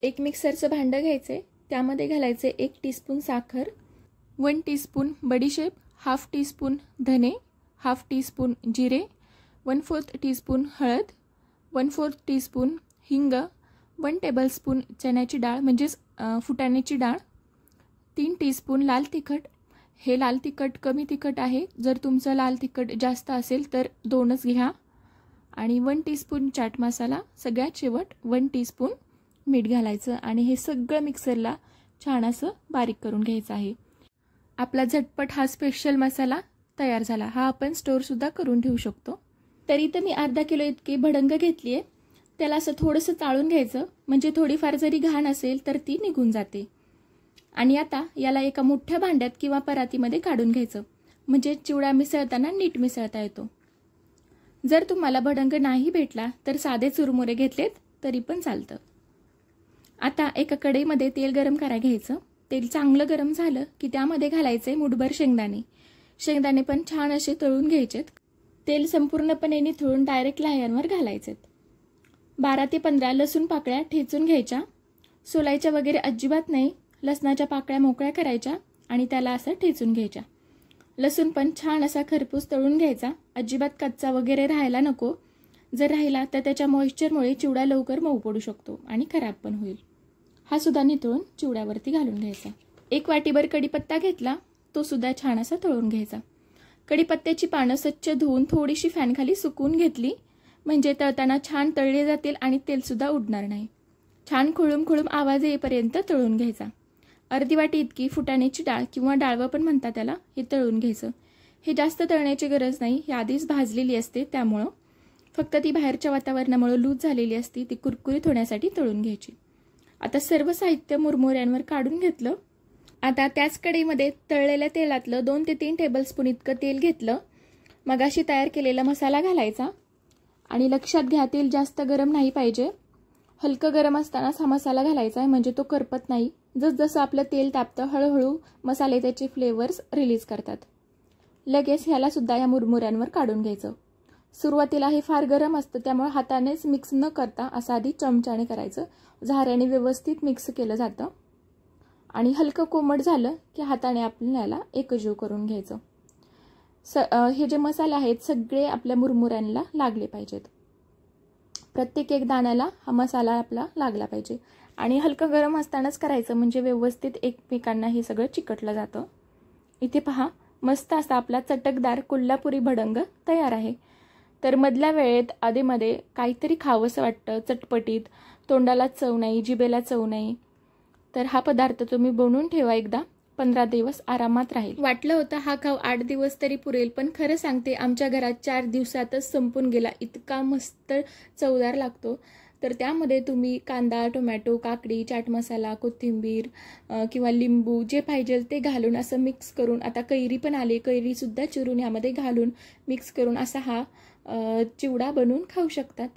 एक मिक्सरचं भांडं घ्यायचे, त्यामध्ये घालायचे 1 टीस्पून साखर, 1 टीस्पून बडीशेप, हाफ टीस्पून धने, हाफ टीस्पून जिरे, 1/4 टीस्पून हळद, 1/4 टीस्पून हिंग, 1 टेबलस्पून चण्याची डाळ म्हणजेच फुटाण्याची डाळ, 3 टीस्पून लाल तिखट. हे लाल तिखट कमी तिखट आहे, जर तुमचं लाल तिखट जास्त असेल तर 2च घ्या. आणि 1 टीस्पून चाट मसाला, सगळ्यात शेवट 1 टीस्पून मीठ घालायचं आणि हे सगळं मिक्सरला छान असं बारीक करून घ्यायचं आहे. आपला झटपट हा स्पेशल मसाला तयार झाला. हा आपण स्टोअरसुद्धा करून ठेवू शकतो. तरी तर मी अर्धा किलो इतकी भडंग घेतली आहे. त्याला असं थोडंसं चाळून घ्यायचं, म्हणजे थोडीफार जरी घाण असेल तर ती निघून जाते. आणि आता याला एका मोठ्या भांड्यात किंवा परातीमध्ये काढून घ्यायचं, म्हणजे चिवडा मिसळताना नीट मिसळता येतो. जर तुम्हाला भडंग नाही भेटला तर साधे चुरमुरे घेतलेत तरी पण चालतं. आता एका कढईमध्ये तेल गरम करायला घ्यायचं. तेल चांगलं गरम झालं की त्यामध्ये घालायचे मुठभर शेंगदाणे. शेंगदाणे पण छान असे तळून घ्यायचेत. तेल संपूर्णपणे निथळून डायरेक्ट लाह्यांवर घालायचेत. 12 ते 15 लसूण पाकळ्या ठेचून घ्यायच्या. सोलायच्या वगैरे अजिबात नाही. लसणाच्या पाकळ्या मोकळ्या करायच्या आणि त्याला असं ठेचून घ्यायच्या. लसूण पण छान असा खरपूस तळून घ्यायचा. अजिबात कच्चा वगैरे राहायला नको. जर राहिला तर त्याच्या मॉइश्चरमुळे चिवडा लवकर मऊ पडू शकतो आणि खराब पण होईल. हा सुद्धा नितळून चिवड्यावरती घालून घ्यायचा. 1 वाटीभर कढीपत्ता घेतला, तो सुद्धा छान असा तळून घ्यायचा. कढीपत्त्याची पानं स्वच्छ धुवून थोडीशी फॅनखाली सुकवून घेतली, म्हणजे तळताना छान तळले जातील आणि तेलसुद्धा उडणार नाही. छान खुळूम खुळूम आवाज येईपर्यंत तळून घ्यायचा. अर्धी वाटी इतकी फुटाण्याची डाळ किंवा डाळवं पण म्हणतात त्याला, हे तळून घ्यायचं. हे जास्त तळण्याची गरज नाही, ही आधीच भाजलेली असते, त्यामुळं फक्त ती बाहेरच्या वातावरणामुळे लूज झालेली असती, ती कुरकुरीत होण्यासाठी तळून घ्यायची. आता सर्व साहित्य मुरमुऱ्यांवर काढून घेतलं. आता त्याच कढईमध्ये तळलेल्या तेलातलं 2 ते 3 टेबलस्पून इतकं तेल घेतलं. मगाशी तयार केलेला मसाला घालायचा आणि लक्षात घ्या, तेल जास्त गरम नाही पाहिजे. हलकं गरम असतानाच हा मसाला घालायचा आहे, म्हणजे तो करपत नाही. जसजसं आपलं तेल तापतं हळूहळू मसाले त्याचे फ्लेवर्स रिलीज करतात. लगेच ह्याला सुद्धा या मुरमुऱ्यांवर काढून घ्यायचं. सुरुवातीला हे फार गरम असतं, त्यामुळे हातानेच मिक्स न करता असं आधी चमच्याने करायचं. झाऱ्याने व्यवस्थित मिक्स केलं जातं आणि हलकं कोमट झालं की हाताने आपल्याला एकजीव करून घ्यायचं. हे जे मसाले आहेत सगळे आपल्या मुरमुऱ्यांना लागले पाहिजेत. प्रत्येक एक दाण्याला हा मसाला आपला लागला पाहिजे आणि हलकं गरम असतानाच करायचं, म्हणजे व्यवस्थित एकमेकांना हे सगळं चिकटलं जातं. इथे पहा, मस्त असा आपला चटकदार कोल्हापुरी भडंग तयार आहे. तर मधल्या वेळेत आधीमध्ये काहीतरी खावंसं वाटतं चटपटीत, तोंडाला चव नाही, जिभेला चव नाही, तर हा पदार्थ तुम्ही बनवून ठेवा एकदा. 15 दिवस आरामात राहील. वाटलं होतं हा खाव 8 दिवस तरी पुरेल, पण खरं सांगते आमच्या घरात 4 दिवसातच संपून गेला. इतका मस्त चवदार लागतो. तर त्यामध्ये तुम्ही कांदा, टोमॅटो, काकडी, चाट मसाला, कोथिंबीर किंवा लिंबू जे पाहिजे ते घालून असं मिक्स करून, आता कैरी पण आली, कैरीसुद्धा चिरून यामध्ये घालून मिक्स करून असा हा चिवडा बनवून खाऊ शकतात.